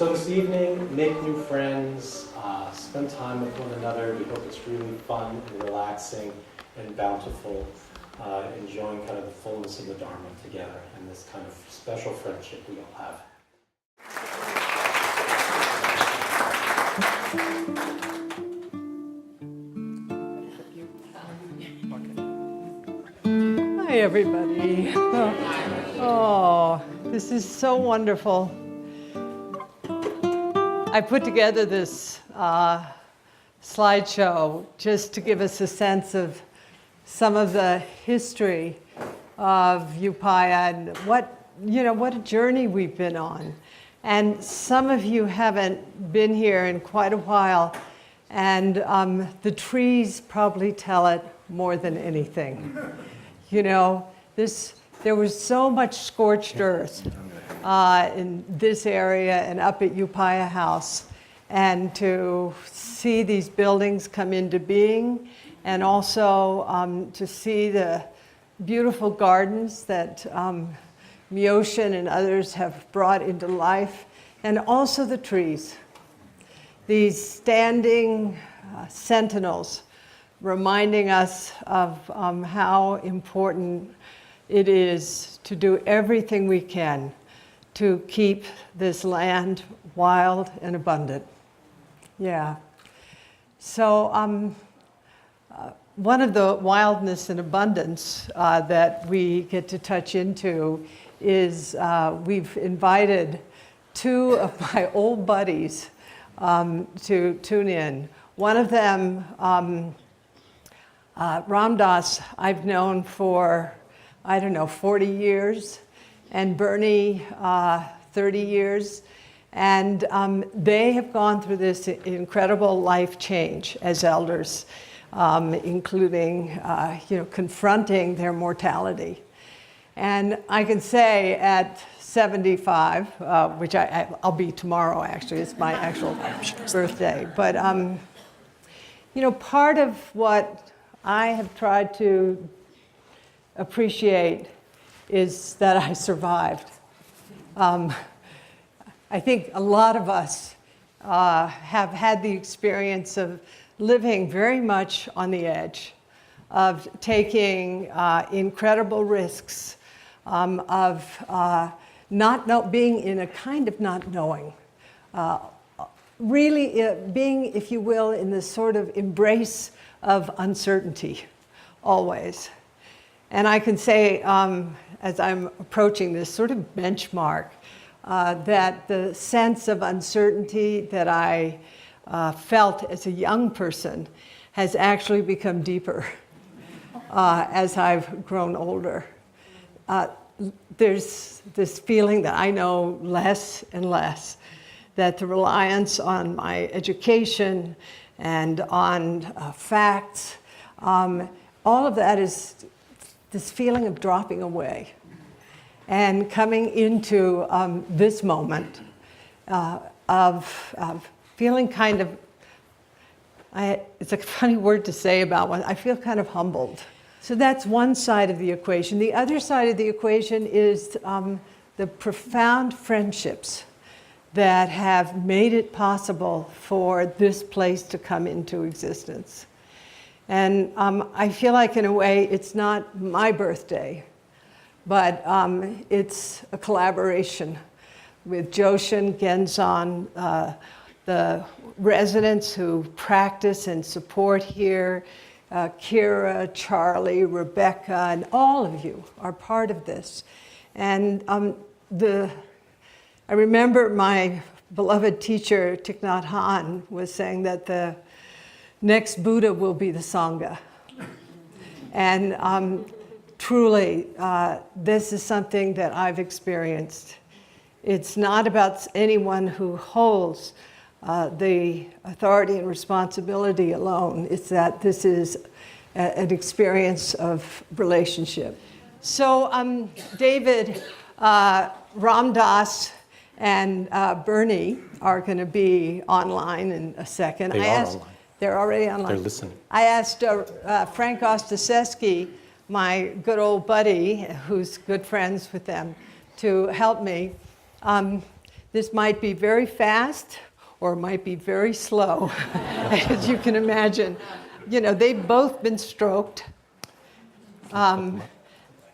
So this evening, make new friends, spend time with one another. We hope it's really fun and relaxing and bountiful, enjoying kind of the fullness of the Dharma together and this kind of special friendship we all have. Hi, everybody. Oh, this is so wonderful. I put together this slideshow just to give us a sense of some of the history of Upaya and what a journey we've been on. And some of you haven't been here in quite a while, and the trees probably tell it more than anything. There was so much scorched earth in this area and up at Upaya House, and to see these buildings come into being, and also to see the beautiful gardens that Myoshin and others have brought into life, and also the trees. These standing sentinels reminding us of how important it is to do everything we can to keep this land wild and abundant. Yeah. So one of the wildness and abundance that we get to touch into is we've invited two of my old buddies to tune in. One of them, Ram Dass, I've known for, 40 years, and Bernie, 30 years. And they have gone through this incredible life change as elders, including, confronting their mortality. And I can say at 75, which I'll be tomorrow, actually, it's my actual birthday. But, part of what I have tried to appreciate is that I survived. I think a lot of us have had the experience of living very much on the edge, of taking incredible risks, of being in a kind of not knowing. Really being, if you will, in this sort of embrace of uncertainty, always. And I can say, as I'm approaching this sort of benchmark, that the sense of uncertainty that I felt as a young person has actually become deeper as I've grown older. There's this feeling that I know less and less, that the reliance on my education and on facts, all of that is this feeling of dropping away and coming into this moment of feeling kind of, it's a funny word to say about one, I feel kind of humbled. So that's one side of the equation. The other side of the equation is the profound friendships that have made it possible for this place to come into existence. And I feel like, in a way, it's not my birthday, but it's a collaboration with Joshin, Genzan, the residents who practice and support here, Kira, Charlie, Rebecca, and all of you are part of this. And I remember my beloved teacher, Thich Nhat Hanh, was saying that the next Buddha will be the Sangha. And truly, this is something that I've experienced. It's not about anyone who holds the authority and responsibility alone. It's that this is an experience of relationship. So David, Ram Dass, and Bernie are going to be online in a second. Online. They're already online. They're listening. I asked Frank Ostaseski, my good old buddy, who's good friends with them, to help me. This might be very fast or it might be very slow, as you can imagine. You know, they've both been stroked. And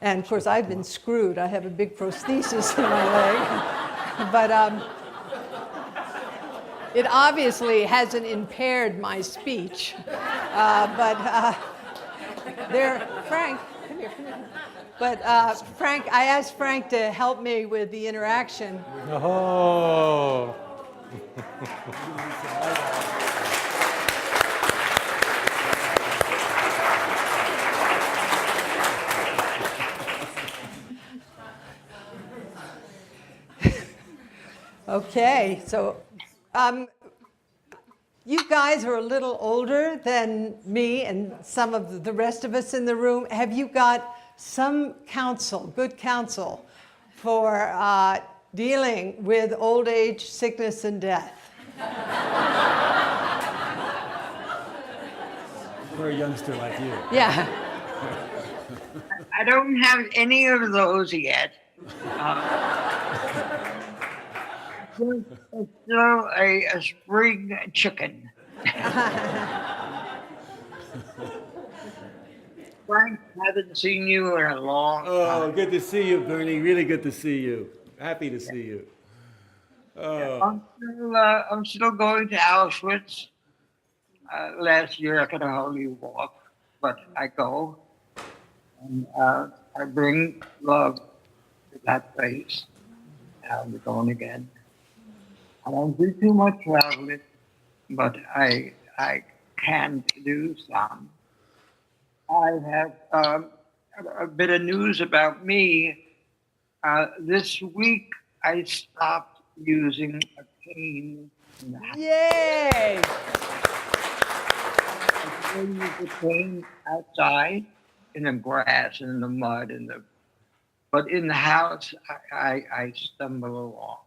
of course, I've been screwed. I have a big prosthesis in my leg. But it obviously hasn't impaired my speech. Frank, come here, come here. But Frank, I asked Frank to help me with the interaction. Oh. Okay, so you guys are a little older than me and some of the rest of us in the room. Have you got some counsel, good counsel, for dealing with old age, sickness, and death? For a youngster like you. Yeah. I don't have any of those yet. It's still a spring chicken. Frank, haven't seen you in a long Oh, time. good to see you, Bernie. Really good to see you. Happy to see you. Oh. I'm still going to Auschwitz. Last year I could hardly walk, but I go. And I bring love to that place. I'll be going again. I don't do too much traveling, but I can do some. I have a bit of news about me. This week I stopped using a cane in the house. Yay! I use a cane outside in the grass and in the mud but in the house I stumble along.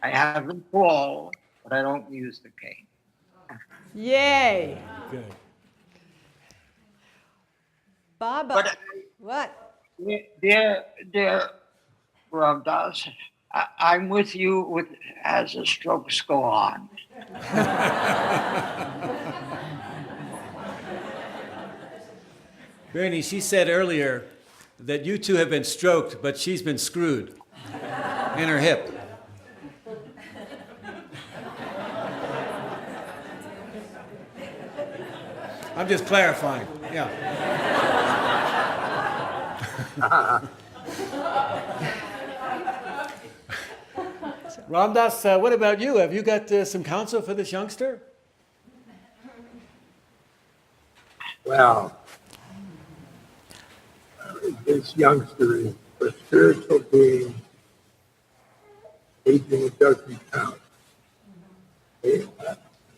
I haven't fallen, but I don't use the cane. Yay! Good. Baba, But what? dear Ramdas, I'm with you as the strokes go on. Bernie, she said earlier that you two have been stroked, but she's been screwed in her hip. I'm just clarifying. Yeah. Ramdas, what about you? Have you got some counsel for this youngster? Well, this youngster is a spiritual being. Aging doesn't count.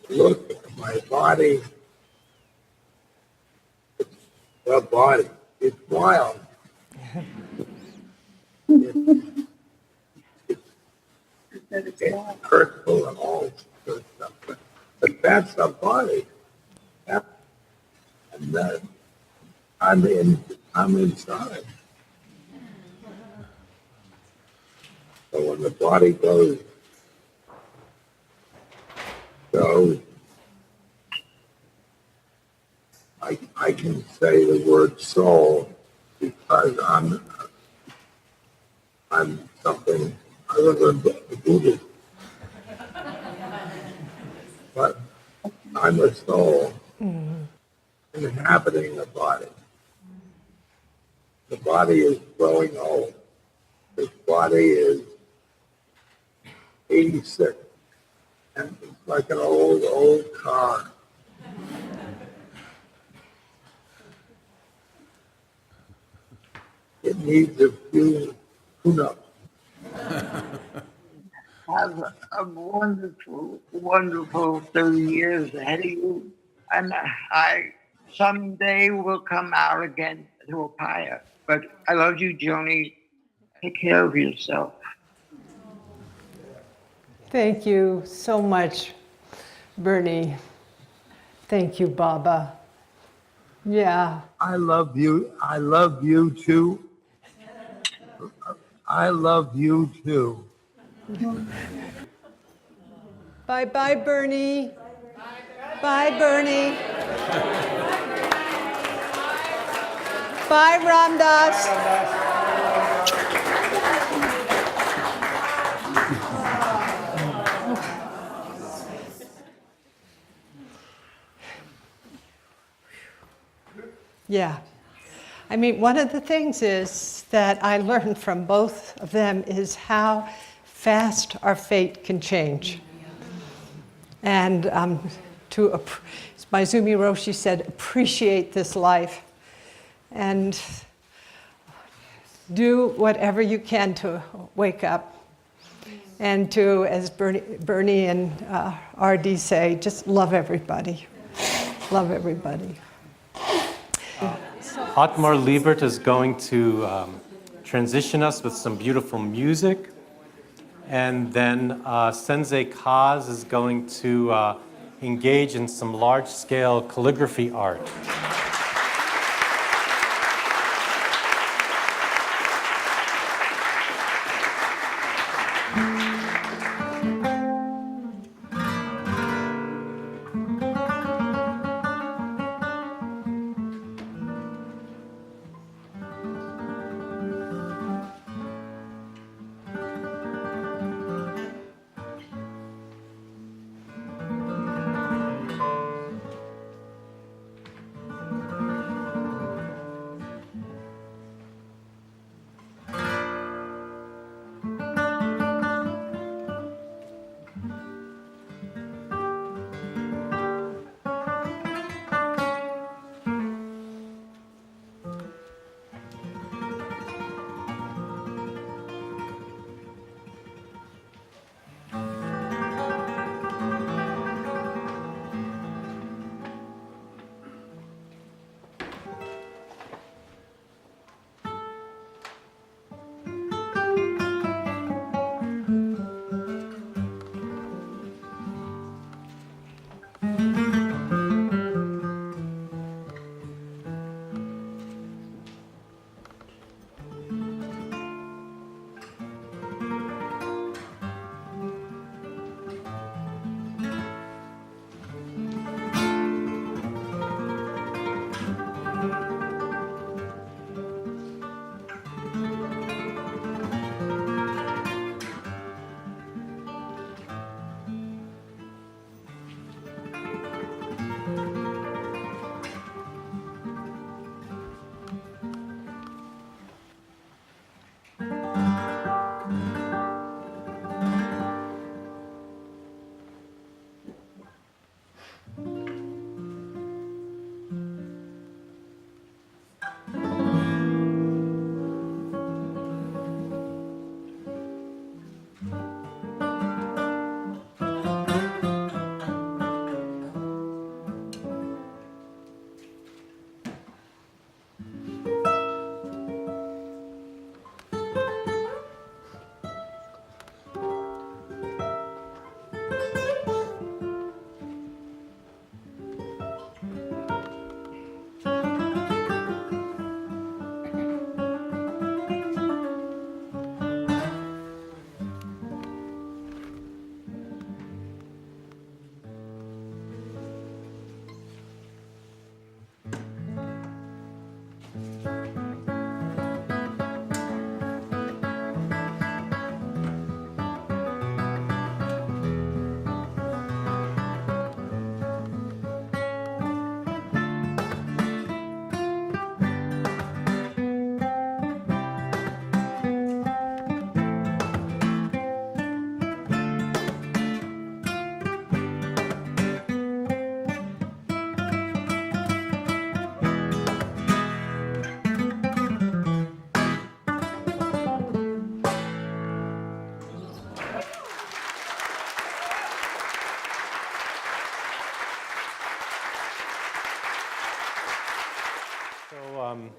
Look at my body. The body. It's wild. It's hurtful and all sorts of stuff. But that's the body. And I'm inside. So when the body goes, I can say the word soul because I'm something other than Buddhist. But I'm a soul inhabiting the body. The body is growing old. This body is 86. And it's like an old car. It needs a few tune-ups. Have a wonderful, wonderful 30 years ahead of you. And I someday will come out again to Upaya. But I love you, Joni. Take care of yourself. Thank you so much, Bernie. Thank you, Baba. Yeah. I love you. I love you too. I love you too. Bye-bye, Bernie. Bye, Bernie. Bye, Ramdas. Yeah. I mean, one of the things is that I learned from both of them is how fast our fate can change. And as Maizumi Roshi said, appreciate this life and do whatever you can to wake up. And to, as Bernie and RD say, just love everybody. Love everybody. Otmar Liebert is going to transition us with some beautiful music. And then Sensei Kaz is going to engage in some large-scale calligraphy art.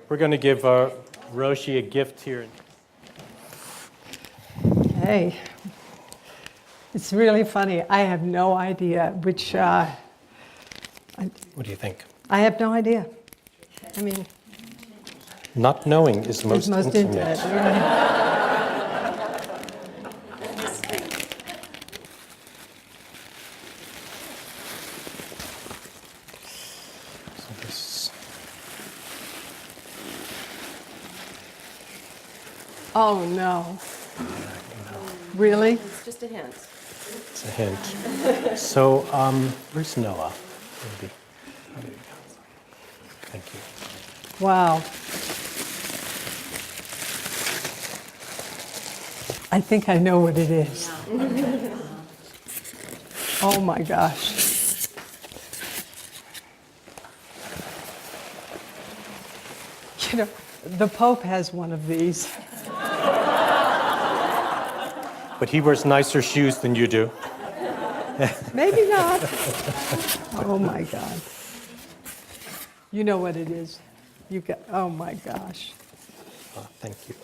We're going to give Roshi a gift here. Hey, it's really funny. I have no idea which. What do you think? I have no idea. I mean, Not knowing is most intimate. Yeah. Oh, no. Really? It's just a hint. It's a hint. So, where's Noah? Maybe. Oh, there you go. Thank you. Wow. I think I know what it is. Oh my gosh. You know, the Pope has one of these. But he wears nicer shoes than you do. Maybe not. Oh my God. You know what it is. You got, oh my gosh. Oh, thank you.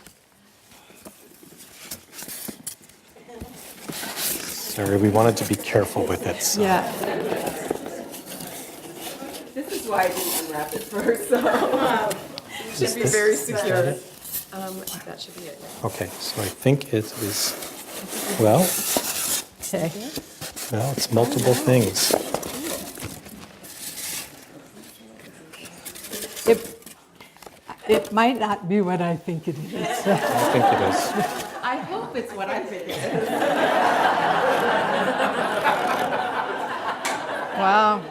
Sorry, we wanted to be careful with it. So. Yeah. This is why I didn't unwrap it first, so it should be this- very is that secure. it? That should be it. Okay, so I think it is, well, Okay. it's multiple things. It might not be what I think it is. I think it is. I hope it's what I think it is. Wow.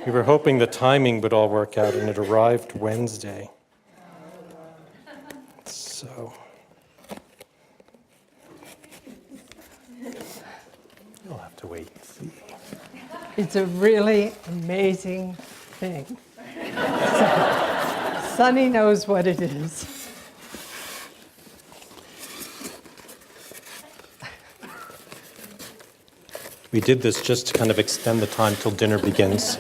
We were hoping the timing would all work out, and it arrived Wednesday. So. You'll have to wait and see. It's a really amazing thing. Sonny knows what it is. We did this just to kind of extend the time till dinner begins.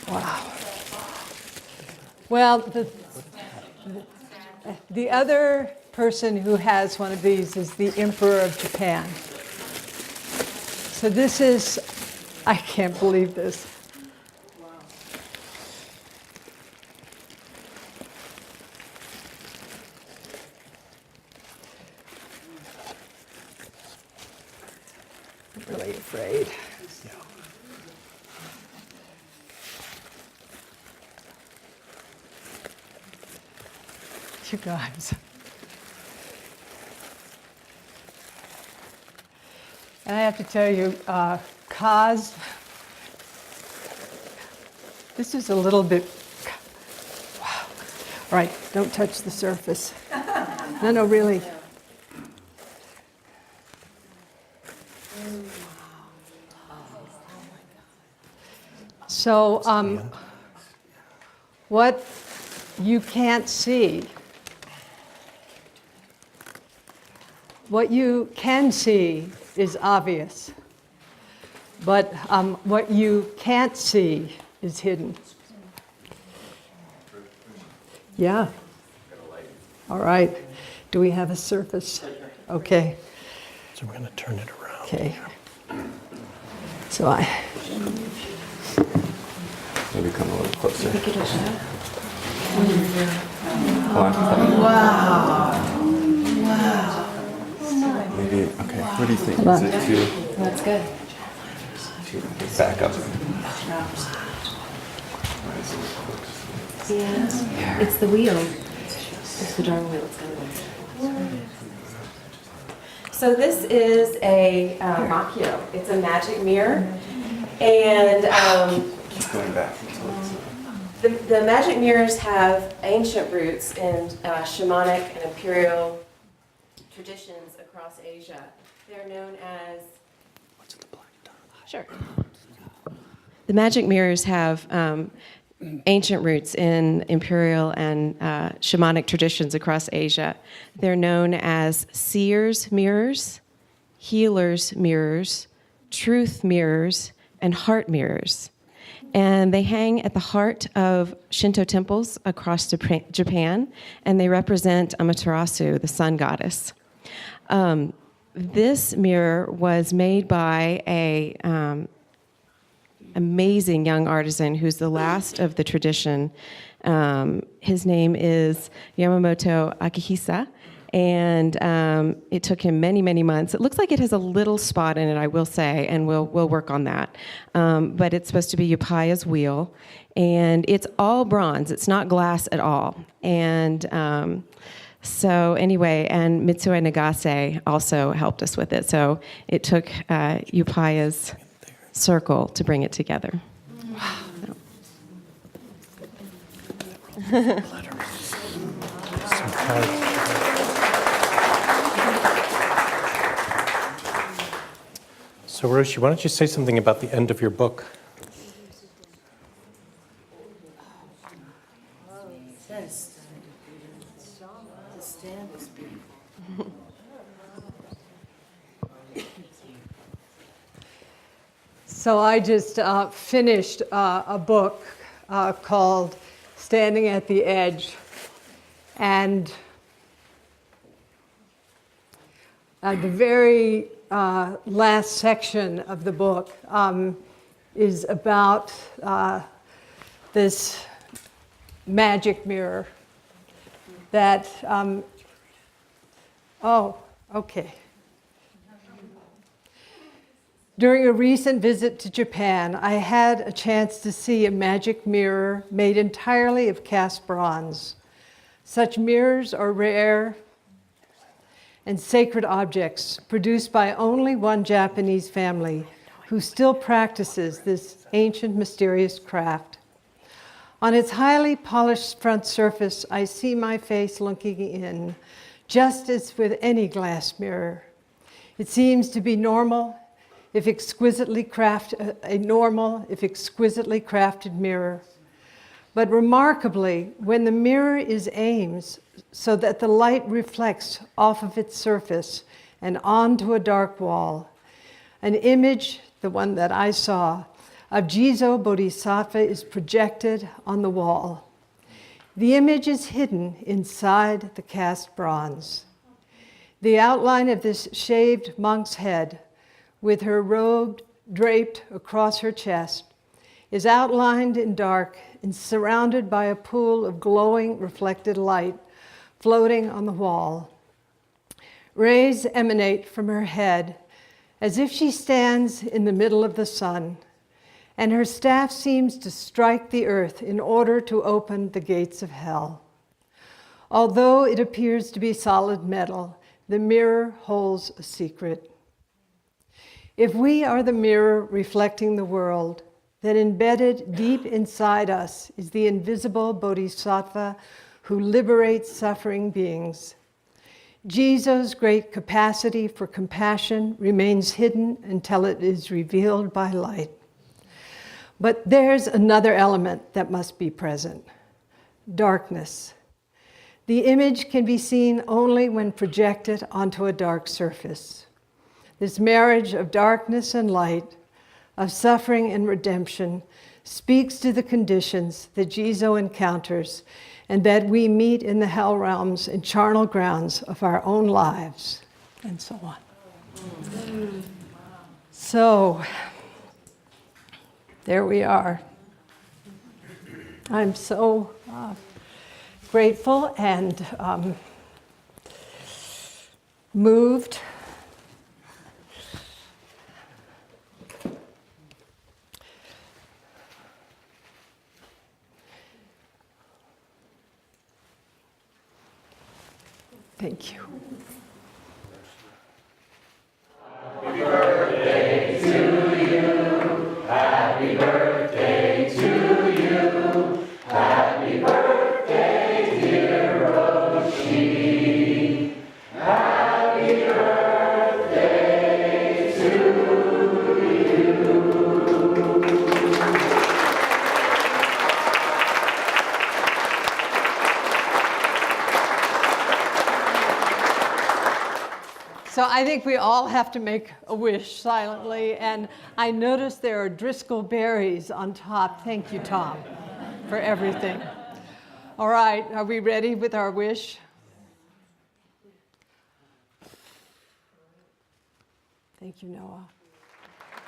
Wow. Well, the other person who has one of these is the Emperor of Japan. So this is, I can't believe this. I'm really afraid. You guys. And I have to tell you, Kaz, this is a little bit, wow. All right, don't touch the surface. No, really. So, what you can't see, what you can see is obvious, but what you can't see is hidden. Yeah. All right. Do we have a surface? Okay. So we're going to turn it around. Okay. So I. Maybe come a little closer. Maybe, okay, what do you think? Is it too? That's good. Back up. Yeah, it's the wheel. It's the Dharma wheel. It's going. So this is a Makyo. It's a magic mirror, and Keep going back. the magic mirrors have ancient roots in shamanic and imperial traditions across Asia. They're known as. What's the black dot? Sure. The magic mirrors have ancient roots in imperial and shamanic traditions across Asia. They're known as seers' mirrors, healers' mirrors, truth mirrors, and heart mirrors. And they hang at the heart of Shinto temples across Japan, and they represent Amaterasu, the sun goddess. This mirror was made by a amazing young artisan who's the last of the tradition. His name is Yamamoto Akihisa, And it took him many, many months. It looks like it has a little spot in it, I will say, and we'll work on that. But it's supposed to be Upeya's wheel, and it's all bronze. It's not glass at all. And so anyway, and Mitsue Nagase also helped us with it. So it took Upeya's circle to bring it together. Wow. So Roshi, why don't you say something about the end of your book? So I just finished a book called Standing at the Edge. And the very last section of the book is about this magic mirror that, oh, okay. During a recent visit to Japan, I had a chance to see a magic mirror made entirely of cast bronze. Such mirrors are rare and sacred objects produced by only one Japanese family who still practices this ancient, mysterious craft. On its highly polished front surface, I see my face looking in, just as with any glass mirror. It seems to be normal, if exquisitely crafted mirror. But remarkably, when the mirror is aimed so that the light reflects off of its surface and onto a dark wall, an image, the one that I saw, of Jizo Bodhisattva is projected on the wall. The image is hidden inside the cast bronze. The outline of this shaved monk's head, with her robe draped across her chest, is outlined in dark and surrounded by a pool of glowing reflected light floating on the wall. Rays emanate from her head as if she stands in the middle of the sun, and her staff seems to strike the earth in order to open the gates of hell. Although it appears to be solid metal, the mirror holds a secret. If we are the mirror reflecting the world, then embedded deep inside us is the invisible Bodhisattva who liberates suffering beings. Jizo's great capacity for compassion remains hidden until it is revealed by light. But there's another element that must be present: darkness. The image can be seen only when projected onto a dark surface. This marriage of darkness and light, of suffering and redemption, speaks to the conditions that Jizo encounters and that we meet in the hell realms and charnel grounds of our own lives, and so on. So, there we are. I'm so grateful and moved. Thank you. So I think we all have to make a wish silently, and I noticed there are Driscoll berries on top. Thank you, Tom, for everything. All right, are we ready with our wish? Thank you, Noah.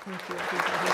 Thank you, everybody.